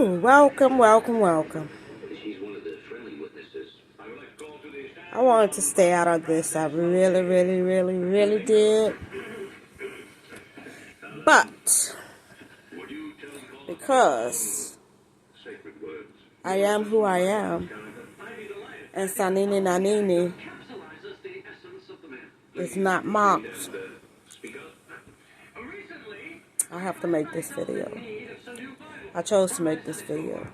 Welcome, welcome, welcome. I wanted to stay out of this. I really did. But because I am who I am, and Sanini Nanini is not mocked, I have to make this video. I chose to make this video.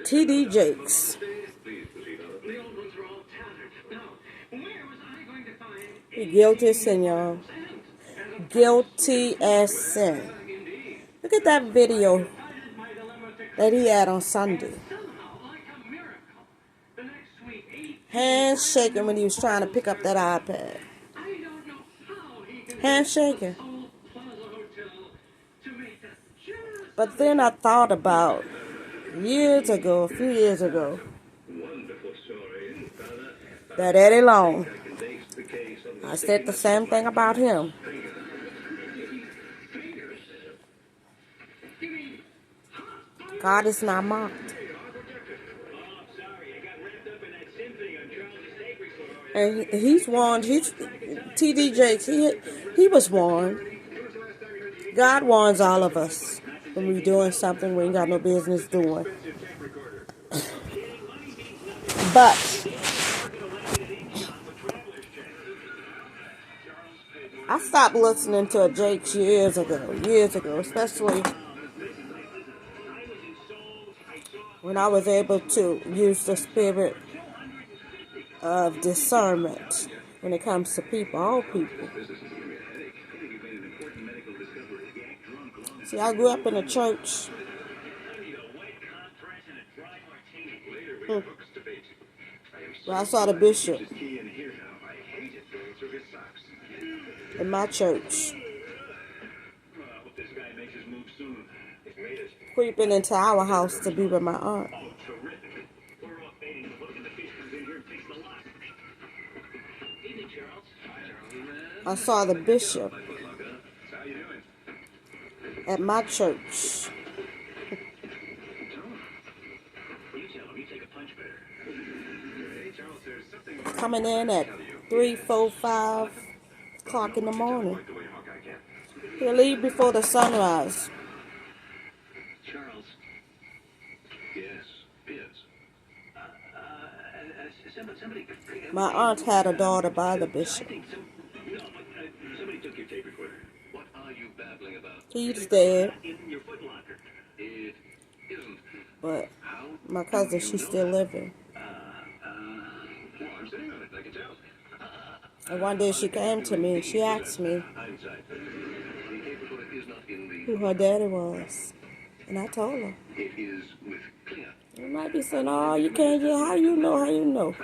TD Jakes. He guilty as sin, y'all. Guilty as sin. Look at that video that he had on Sunday. Hands shaking when he was trying to pick up that iPad. Hands shaking. But then I thought about a few years ago, that Eddie Long. I said the same thing about him. God is not mocked. And he's warned. TD Jakes. He was warned. God warns all of us when we're doing something we ain't got no business doing. But I stopped listening to Jakes years ago, especially when I was able to use the spirit of discernment when it comes to people, all people. See, I grew up in a church. Where I saw the bishop in my church creeping into our house to be with my aunt. I saw the bishop at my church coming in at 3, 4, 5 o'clock in the morning. He'll leave before the sunrise. My aunt had a daughter by the bishop. He's dead. But my cousin, she's still living. And one day she came to me and she asked me who her daddy was. And I told her. You might be saying, oh, you can't get, how you know?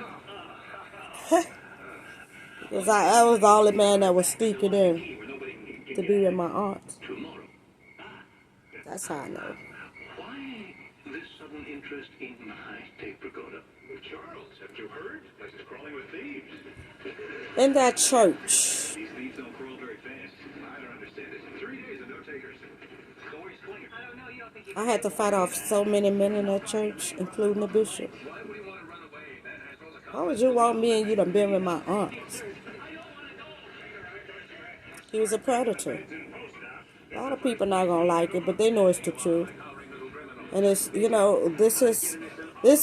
Because I was the only man that was sneaking in to be with my aunt. That's how I know. Why this sudden interest in my tape recorder? Charles, haven't you heard? Place is crawling with thieves. In that church. These thieves don't crawl very fast. I don't understand it. 3 days and no takers. Where's Klinger? I don't know. You don't think I had to fight off so many men in that church, including the bishop. Why would he want to run away? Why would you want me and you to be with my aunt? He was a predator. A lot of people not gonna like it, but they know it's the truth. And it's, this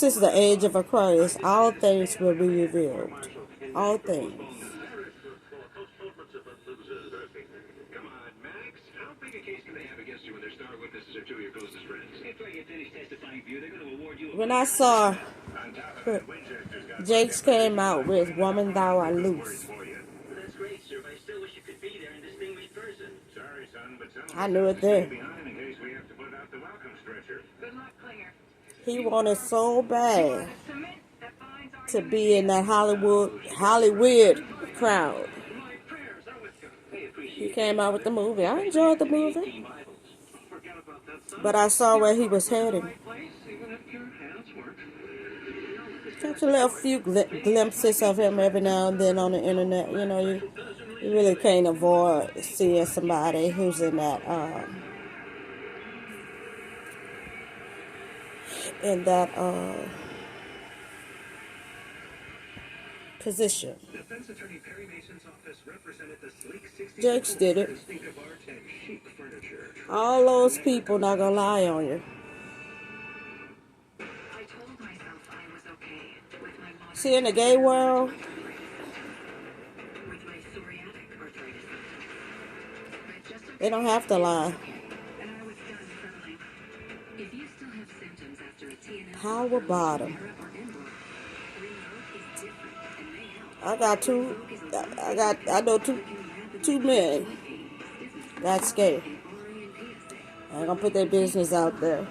is the age of Aquarius. All things will be revealed. All things. Come on, Max. How big a case can they have against you when their star witnesses are 2 of your closest friends? After you finish testifying for you, they're going to award you. When I saw Jakes came out with "Woman Thou Art Loose," That's great, sir, but I still wish you could be there in distinguished person. Sorry, son, but I knew it then. behind in case we have to put out the welcome stretcher. Good luck, Klinger. He wanted so bad to be in that Hollywood crowd. He came out with the movie. I enjoyed the movie, but I saw where he was heading. Catch a little few glimpses of him every now and then on the internet. You really can't avoid seeing somebody who's in that in that position. Defense attorney Perry Mason's office represented the sleek 60s Jakes did it. distinctive art and chic furniture. All those people not gonna lie on you. I told myself I was okay with my modern See, in the gay world, with my psoriatic arthritis. But just they don't have to lie. and I was done settling. If you still have symptoms after a TNF Power bottom. or Enbrel, Rinvoq is different and may help. I got two. I know two men that's gay. I ain't gonna put their business out there.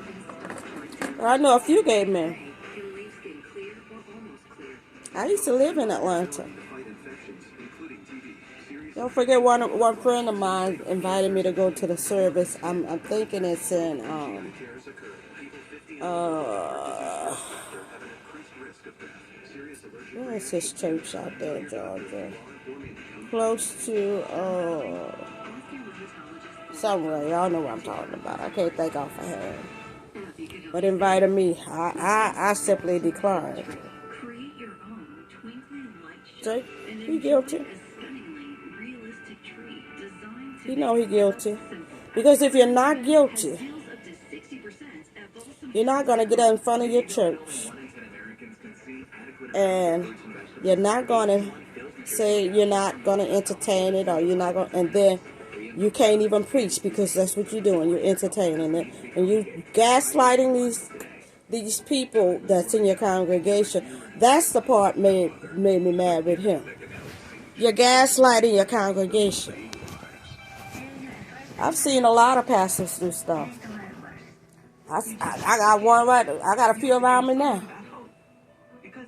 But I know a few gay men. Can leave skin clear or almost clear. I used to live in Atlanta. Fight infections, including TB, serious Don't forget, one friend of mine invited me to go to the service. I'm thinking it's in tears occur. People 50 uh have an increased risk of death. Serious allergic where is this church out there in Georgia? forming Close to somewhere. Y'all know what I'm talking about. I can't think off my head. But invited me. I simply declined. Create your own twinkling light show. See, he guilty. A stunningly realistic tree designed to He know he guilty. Because if you're not guilty, sales up to 60% at Balsam. you're not gonna get in front of your church, and you're not gonna say you're not gonna entertain it, or you're not gonna, and then you can't even preach because that's what you're doing. You're entertaining it, and you gaslighting these people that's in your congregation. That's the part made me mad with him. You're gaslighting your congregation. I've seen a lot of pastors do stuff. I got one right. I got a few around me now.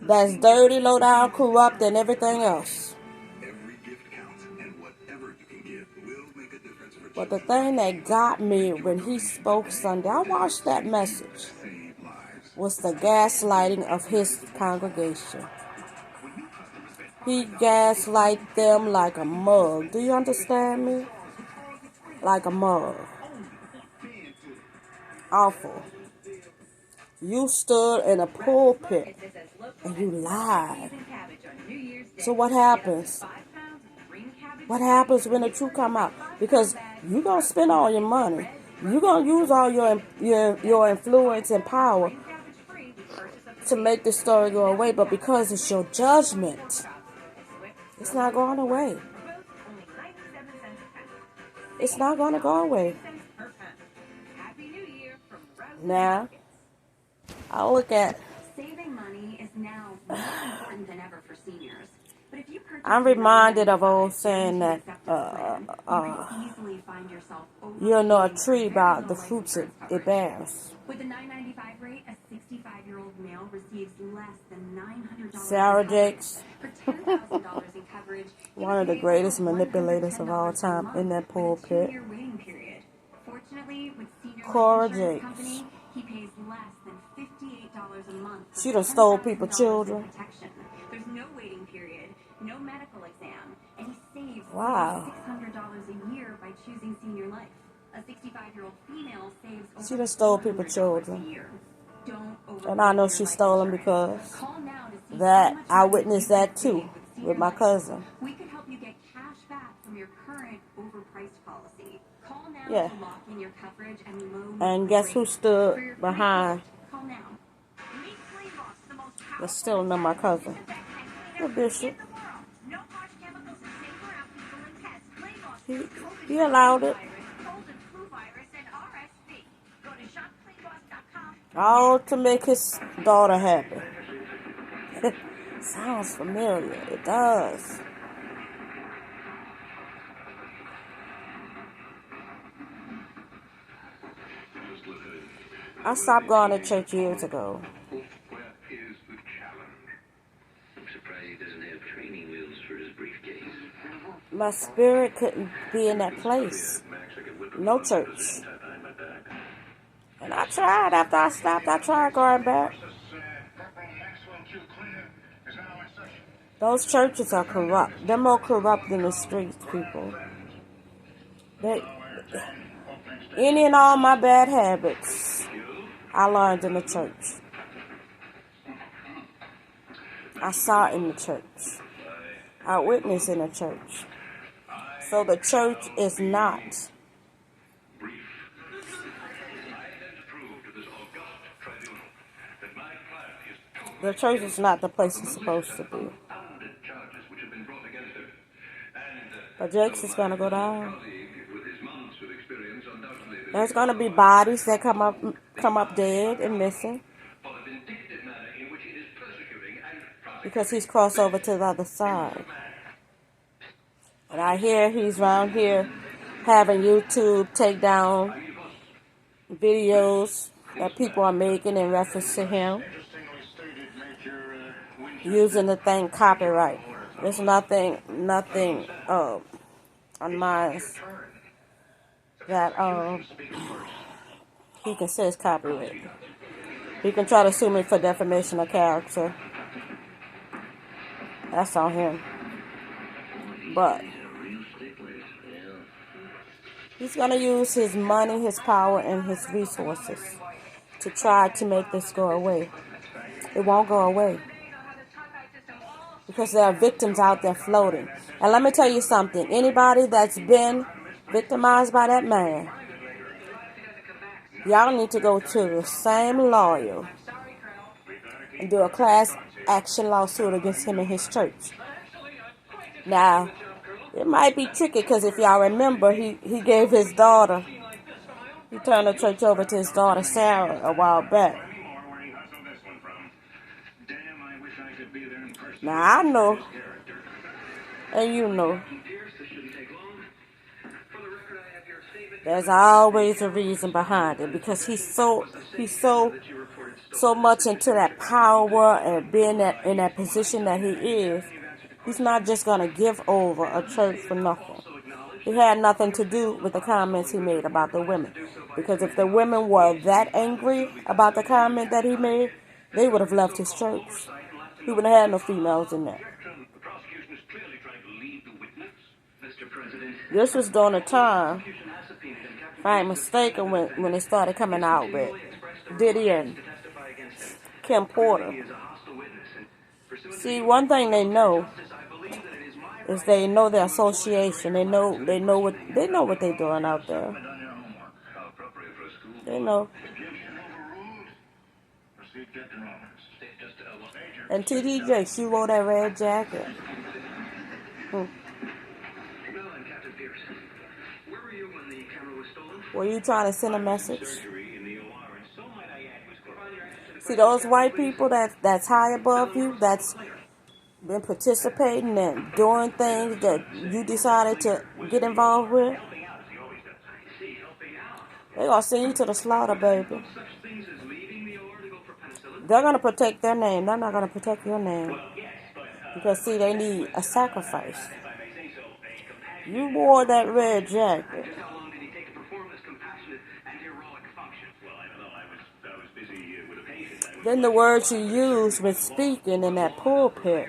That's dirty, low down, corrupt, and everything else. every gift counts, and whatever you can give will make a difference for But the thing that got me when he spoke Sunday, I watched that message, save lives. was the gaslighting of his congregation. He gaslight them like a mug. Do you understand me? Like a mug. Awful. You stood in a pulpit and you lied. So what happens? What happens when the truth come out? Because you're going to spend all your money. You're going to use all your influence and power to make the story go away. But because it's your judgment, it's not going away. It's not going to go away. Now, I look at, Saving money is now more important than ever for seniors. But if you purchase I'm reminded of old saying that easily find yourself you'll know a tree by the fruits it bears. with the $9.95 rate, a 65-year-old male receives less than $900 Sarah in Jakes, coverage. For $10,000 in coverage, one of the greatest manipulators of all time in that pulpit. 2-year waiting period. Fortunately, with Senior Cora Life Insurance Jakes. Company, he pays less than $58 a month. for She done stole $10,000 people's in children. protection. There's no waiting period, no medical exam, and he saves Wow. $600 a year by choosing Senior Life. A 65-year-old female saves over She done stole $400 people's children. a year. Don't And I know overpay she your stole life them insurance. because Call now to see that how much I money witnessed you can that too save with Senior my Life. cousin. We can help you get cash back from your current overpriced policy. Call now Yeah. to lock in your coverage and low And guess who rate. stood For your free behind quote, call now. Meet Cleanboss, the most the powerful stealing of my cousin? disinfectant The cleaner bishop. in the world. No harsh chemicals and safer alcohol and tests. Cleanboss He, for COVID he allowed it. virus, cold and flu virus, and RSV. Go to shopcleanboss.com. All to make his daughter happy. Sounds familiar. It does. I stopped going to church years ago. Where is the challenge? I'm surprised he doesn't have training wheels for his briefcase. My spirit couldn't be in that place. Max, I could whip No church. tied behind my back. And I tried after I stopped. I tried going back. Those churches are corrupt. They're more corrupt than the street people. Any and all my bad habits, I learned in the church. I saw it in the church. I witnessed in the church. So the church is not. The church is not the place it's supposed to be. But Jake's is gonna go down. There's gonna be bodies that come up dead and missing because he's crossed over to the other side. And I hear he's around here having YouTube take down videos that people are making in reference to him, using the thing copyright. There's nothing on mine that he can say is copyright. He can try to sue me for defamation of character. That's on him. But he's going to use his money, his power, and his resources to try to make this go away. It won't go away because there are victims out there floating. And let me tell you something. Anybody that's been victimized by that man, y'all need to go to the same lawyer and do a class action lawsuit against him and his church. Now, it might be tricky because if y'all remember, he gave his daughter, he turned the church over to his daughter Sarah a while back. Now I know, and you know, there's always a reason behind it because he's so much into that power and being in that position that he is. He's not just going to give over a church for nothing. It had nothing to do with the comments he made about the women. Because if the women were that angry about the comment that he made, they would have left his church. He wouldn't have had no females in there. This was during a time, if I ain't mistaken, when it started coming out with Diddy and Kim Porter. See, one thing they know is they know their association. They know what they're doing out there. They know. And TDJ, she wore that red jacket. Were you trying to send a message? See, those white people that's high above you, that's been participating and doing things that you decided to get involved with, they're going to send you to the slaughter, baby. They're going to protect their name. They're not going to protect your name. Because, see, they need a sacrifice. You wore that red jacket. Then the words you used when speaking in that pulpit,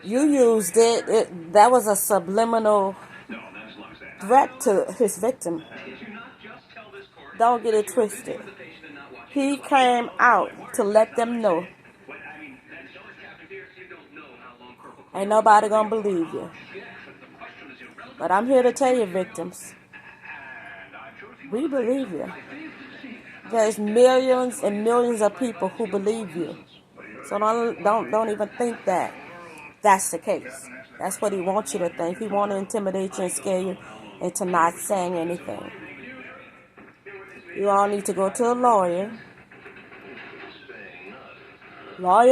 you used it. That was a subliminal threat to his victim. Don't get it twisted. He came out to let them know. Ain't nobody gonna believe you. But I'm here to tell you, victims, we believe you. There's millions and millions of people who believe you. So don't even think that that's the case. That's what he wants you to think. He wants to intimidate you and scare you into not saying anything. You all need to go to a lawyer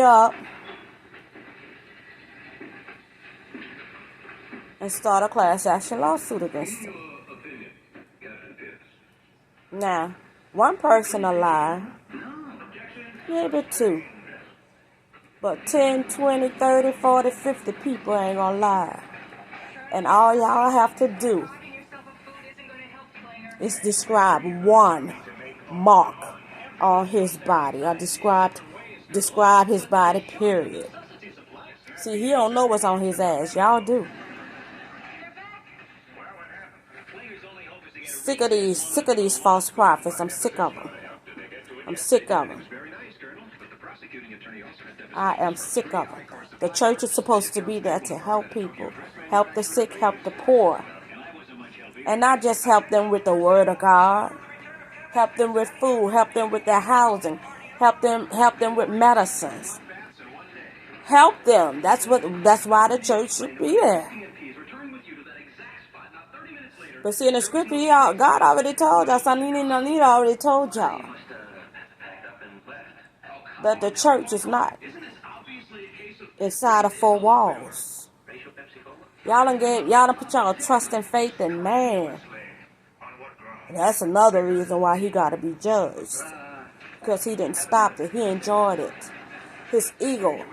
up, and start a class action lawsuit against him. Now, one person will lie, maybe two. But 10, 20, 30, 40, 50 people ain't gonna lie. And all y'all have to do is describe one mark on his body. Or describe his body, period. See, he don't know what's on his ass. Y'all do. Sick of these false prophets. I'm sick of them. I am sick of it. The church is supposed to be there to help people, help the sick, help the poor, and not just help them with the word of God. Help them with food, help them with their housing, help them with medicines. Help them. That's why the church should be there. But see, in the scripture, God already told us, Anita already told y'all that the church is not inside of four walls. Y'all done put y'all trust and faith in man. That's another reason why he got to be judged. Because he didn't stop it. He enjoyed it. His ego.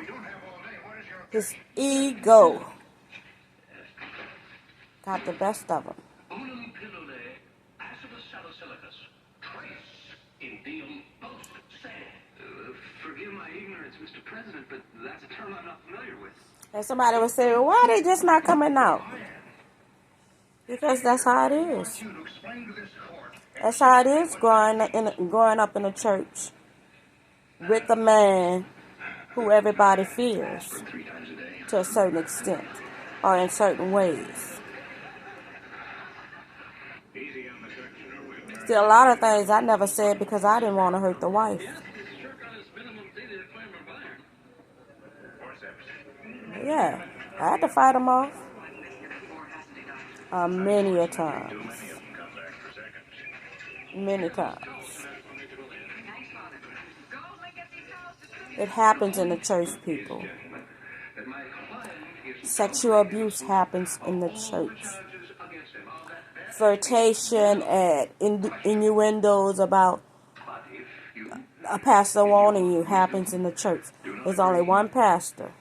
Got the best of him. Forgive my ignorance, Mr. President, but that's a term I'm not familiar with. And somebody would say, well, why are they just not coming out? Because that's how it is. That's how it is growing up in a church with a man who everybody fears to a certain extent or in certain ways. Still, a lot of things I never said because I didn't want to hurt the wife. Yeah, I had to fight him off. Many a times. Many times. It happens in the church, people. Sexual abuse happens in the church. Flirtation and innuendos about a pastor wanting you happens in the church. There's only one pastor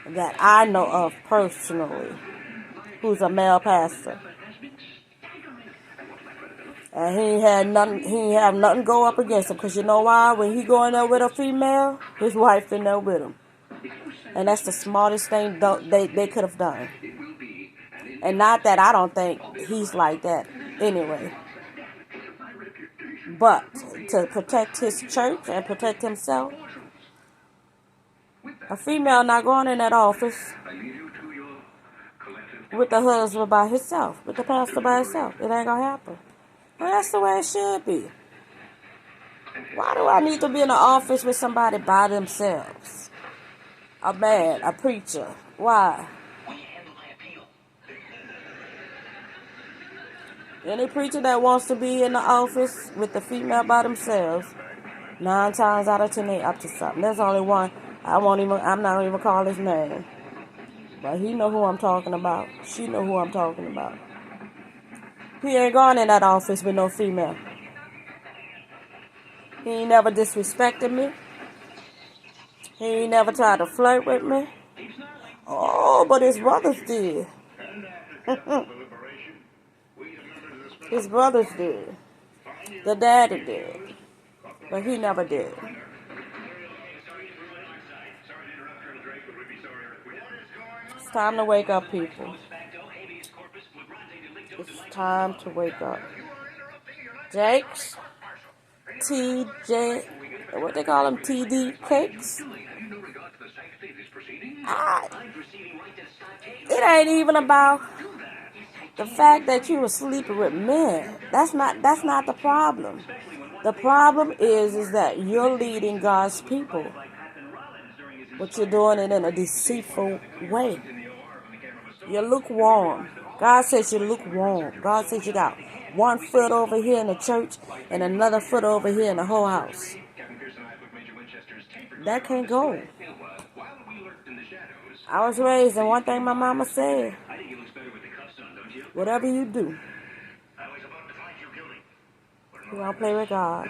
that I know of personally who's a male pastor. And he ain't have nothing go up against him. Because you know why? When he go in there with a female, his wife in there with him. And that's the smartest thing they could have done. And not that I don't think he's like that anyway. But to protect his church and protect himself, a female not going in that office with the husband by himself, with the pastor by himself. It ain't gonna happen. Well, that's the way it should be. Why do I need to be in the office with somebody by themselves? A man, a preacher. Why? Any preacher that wants to be in the office with the female by themselves, 9 times out of 10 they up to something. There's only one. I'm not even call his name. But he know who I'm talking about. She know who I'm talking about. He ain't gone in that office with no female. He ain't never disrespected me. He ain't never tried to flirt with me. Oh, but his brothers did. His brothers did. The daddy did. But he never did. It's time to wake up, people. It's time to wake up. Jakes, TJ, what they call them, TD cakes. It ain't even about the fact that you were sleeping with men. That's not the problem. The problem is that you're leading God's people, but you're doing it in a deceitful way. You're lukewarm. God says you're lukewarm. God says you got 1 foot over here in the church and another foot over here in the whole house. That can't go. I was raised, and one thing my mama said, whatever you do, you don't play with God.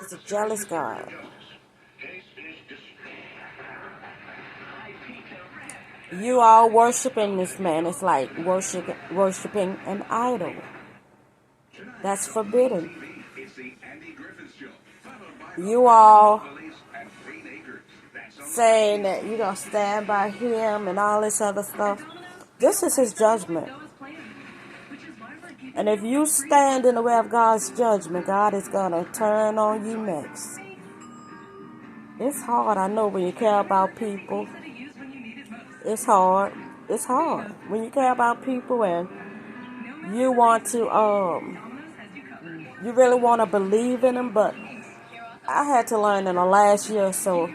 He's a jealous God. You are worshiping this man. It's like worshiping an idol. That's forbidden. You all saying that you're going to stand by him and all this other stuff. This is his judgment. And if you stand in the way of God's judgment, God is going to turn on you next. It's hard, I know, when you care about people. It's hard. It's hard. When you care about people and you want to, you really want to believe in them, but I had to learn in the last year or so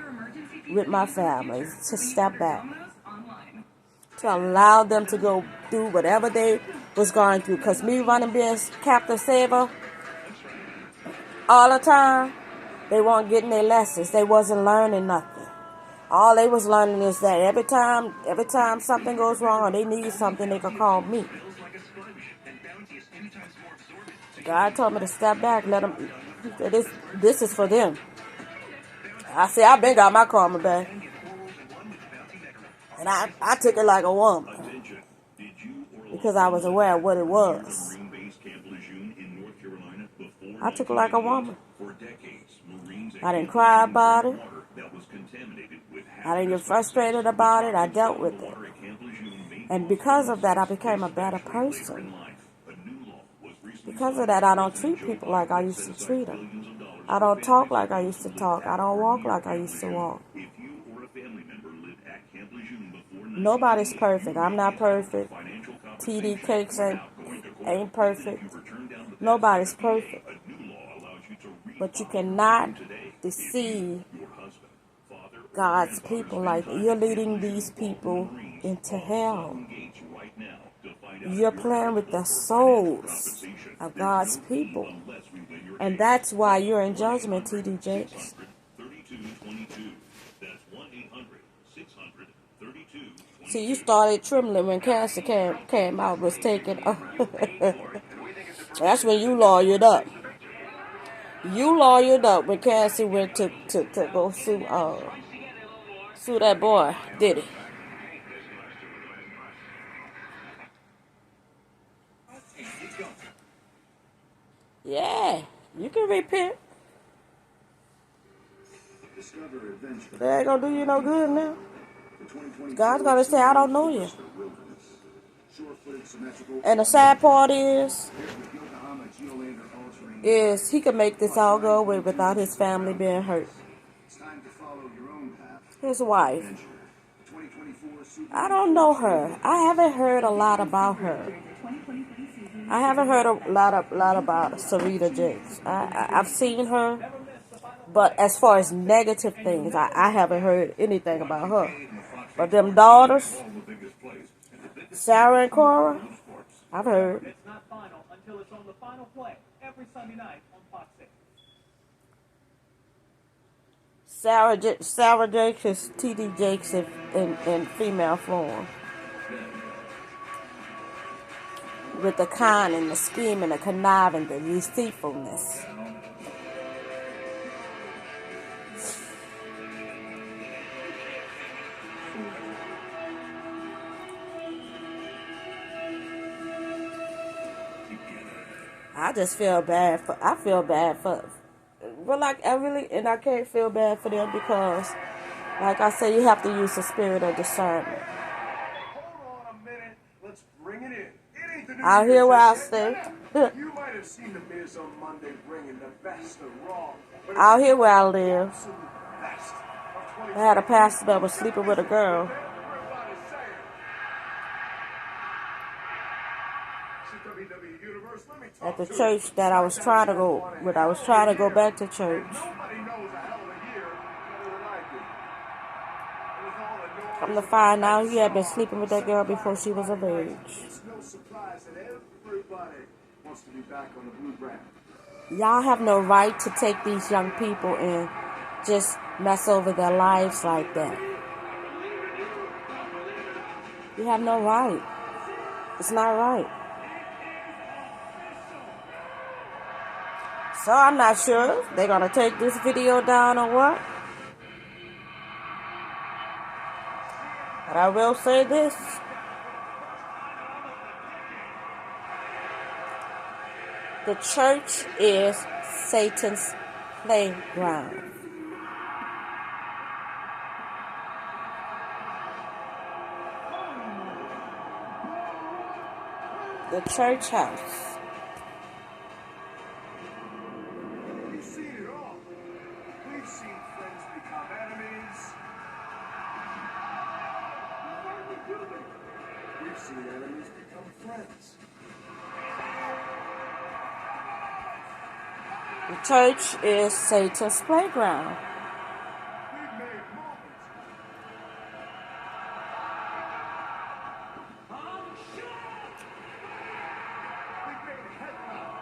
with my family to step back, to allow them to go through whatever they was going through. Because me running being captive saver all the time, they weren't getting their lessons. They wasn't learning nothing. All they was learning is that every time something goes wrong or they need something, they could call me. God told me to step back, let them. This is for them. I said, I been got my karma back. And I took it like a woman. Because I was aware of what it was. I took it like a woman. I didn't cry about it. I didn't get frustrated about it. I dealt with it. And because of that, I became a better person. Because of that, I don't treat people like I used to treat them. I don't talk like I used to talk. I don't walk like I used to walk. Nobody's perfect. I'm not perfect. TD Cakes ain't perfect. Nobody's perfect. But you cannot deceive God's people like that. You're leading these people into hell. You're playing with the souls of God's people. And that's why you're in judgment, TD Jakes. See, you started trembling when cancer came out, was taken. That's when you lawyered up. You lawyered up when Cassie went to go sue that boy, did he? Yeah, you can repent. That ain't gonna do you no good now. God's gonna say, I don't know you. And the sad part is he can make this all go away without his family being hurt. His wife. I don't know her. I haven't heard a lot about her. I haven't heard a lot about Sarita Jakes. I've seen her, but as far as negative things, I haven't heard anything about her. But them daughters, Sarah and Cora, I've heard. It's not final until it's on the final play every Sunday night on Fox 6. Sarah Jakes is TD Jakes in female form. With the con and the scheme and the conniving, the deceitfulness. I just feel bad for, well, like, I can't feel bad for them because, like I said, you have to use the spirit of discernment. Hold on a minute. Let's bring it in. It ain't the New Out Year's here where I just stay. yet. You might have seen the Miz on Monday bringing the best of Raw. But Out here where I live, absolute best of I had a pastor that was sleeping with a girl. everybody's saying. WWE Universe, let me talk At the to church you. that I was trying to go, when I was trying to go back to church. Nobody knows a hell of a year better than I do. With all the noise Come to find out, he had been sleeping with that girl before she was of age. It's no surprise that everybody wants to be back on the blue brand. Y'all have no right to take these young people and just mess over their lives like that. You have no right. It's not right. So I'm not sure if they're going to take this video down or what. But I will say this. The church is Satan's playground. The church house. We've seen it all. We've seen friends become enemies. We've seen enemies become friends. The church is Satan's playground. We've made moments. We've made headlines.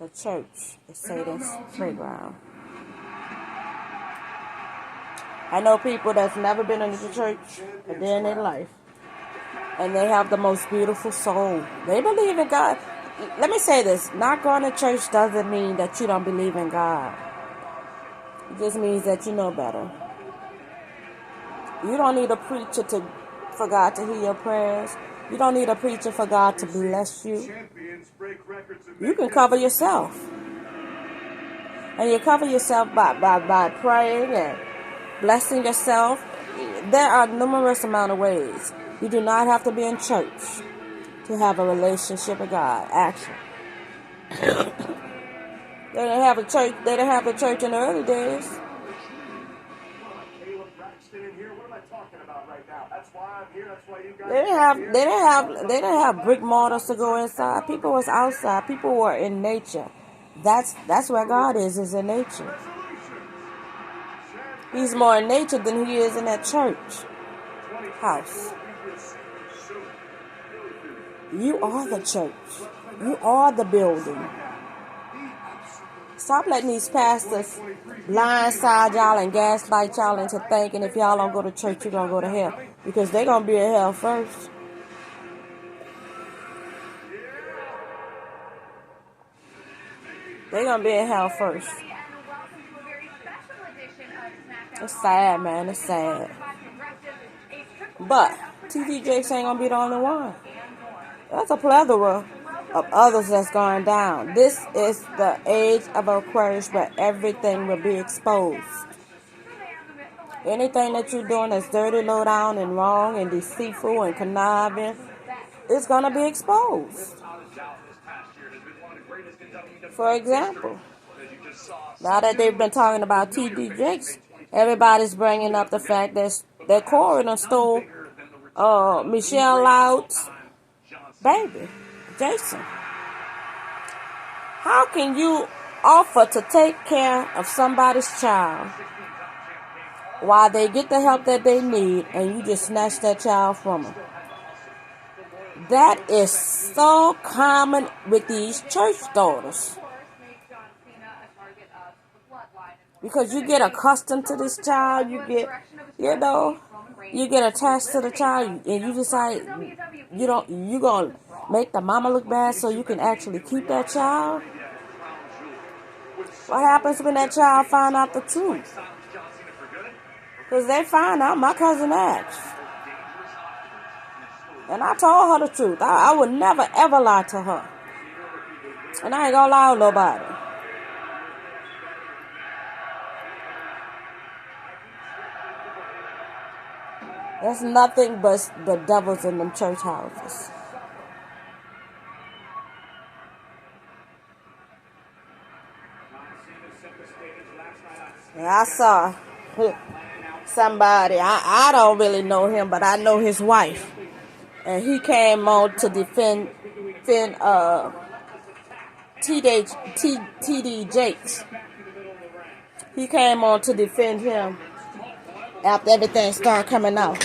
The church is Satan's playground. I know people that's never been into the church a day in their life. And they have the most beautiful soul. They believe in God. Let me say this. Not going to church doesn't mean that you don't believe in God. It just means that you know better. You don't need a preacher for God to hear your prayers. You don't need a preacher for God to bless you. Champions break records and You can cover yourself. And you cover yourself by praying and blessing yourself. There are numerous amount of ways. You do not have to be in church to have a relationship with God. Actually, they didn't have a church. They didn't have a church in the early days. Caleb Braxton in here. What am I talking about right now? That's why I'm here. That's why you guys They didn't have brick mortars to go inside. People was outside. People were in nature. That's where God is in nature. He's more in nature than he is in that church house. You are the church. You are the building. Stop letting these pastors blindside y'all and gaslight y'all into thinking if y'all don't go to church, you're going to go to hell. Because they're going to be in hell first. They're going to be in hell first. It's sad, man. It's sad. But TD Jakes ain't going to be the only one. There's a plethora of others that's going down. This is the age of Aquarius where everything will be exposed. Anything that you're doing that's dirty, low down, and wrong, and deceitful, and conniving, it's going to be exposed. For example, now that they've been talking about TD Jakes, everybody's bringing up the fact that Corey done stole Michelle Loud's baby, Jason. How can you offer to take care of somebody's child while they get the help that they need and you just snatch that child from them? That is so common with these church daughters. Because you get accustomed to this child, you get attached to the child, and you decide you're gonna make the mama look bad so you can actually keep that child. What happens when that child find out the truth? Because they find out. My cousin asked, and I told her the truth. I would never ever lie to her, and I ain't gonna lie to nobody. There's nothing but devils in them church houses. And I saw somebody, I don't really know him, but I know his wife. And he came on to defend TD Jakes. He came on to defend him after everything started coming out.